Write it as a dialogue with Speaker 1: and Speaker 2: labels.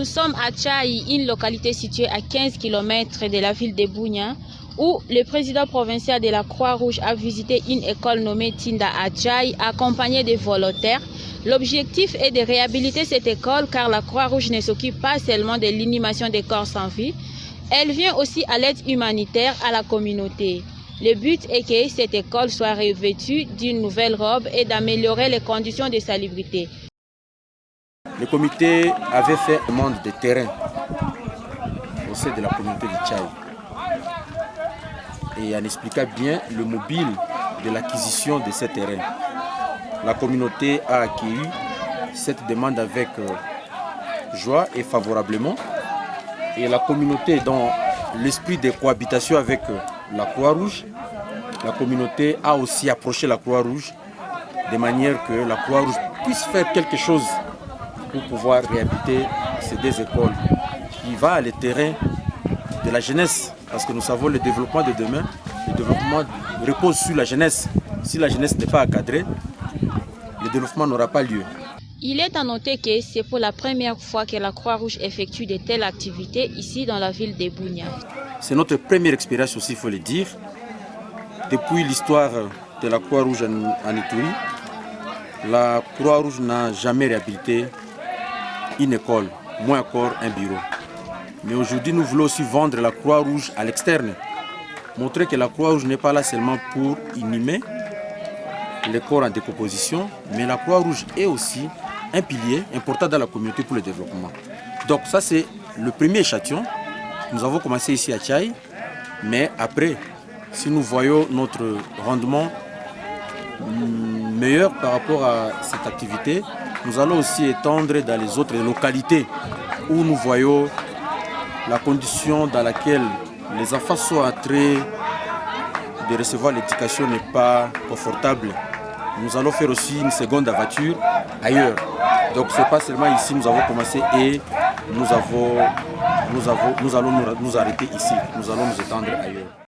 Speaker 1: Nous sommes à Tchaï, une localité située à 15 km de la ville de Bunia, où le président provincial de la Croix-Rouge a visité une école nommée Tinda à Tchaï, accompagné de volontaires. L'objectif est de réhabiliter cette école car la Croix-Rouge ne s'occupe pas seulement de l'inhumation des corps sans vie, elle vient aussi à l'aide humanitaire à la communauté. Le but est que cette école soit revêtue d'une nouvelle robe et d'améliorer les conditions de salubrité.
Speaker 2: Le comité avait fait demande de terrain au sein de la communauté de Tchaï et en expliquant bien le mobile de l'acquisition de ces terrains. La communauté a accueilli cette demande avec joie et favorablement. Et la communauté, dans l'esprit de cohabitation avec la Croix-Rouge, la communauté a aussi approché la Croix-Rouge de manière que la Croix-Rouge puisse faire quelque chose pour pouvoir réhabiliter ces deux écoles qui va le terrain de la jeunesse. Parce que nous savons le développement de demain, le développement repose sur la jeunesse. Si la jeunesse n'est pas encadrée, le développement n'aura pas lieu.
Speaker 1: Il est à noter que c'est pour la première fois que la Croix-Rouge effectue de telles activités ici dans la ville de Bunia.
Speaker 2: C'est notre première expérience aussi, il faut le dire. Depuis l'histoire de la Croix-Rouge en Ituri, la Croix-Rouge n'a jamais réhabilité une école, moins encore un bureau. Mais aujourd'hui, nous voulons aussi vendre la Croix-Rouge à l'externe. Montrer que la Croix-Rouge n'est pas là seulement pour inhumer les corps en décomposition, mais la Croix-Rouge est aussi un pilier important dans la communauté pour le développement. Donc ça, c'est le premier échantillon. Nous avons commencé ici à Tchaï, mais après, si nous voyons notre rendement meilleur par rapport à cette activité, nous allons aussi étendre dans les autres localités où nous voyons la condition dans laquelle les enfants sont entrés de recevoir l'éducation n'est pas confortable. Nous allons faire aussi une seconde aventure ailleurs. Donc ce n'est pas seulement ici, nous avons commencé et nous allons nous arrêter ici. Nous allons nous étendre ailleurs.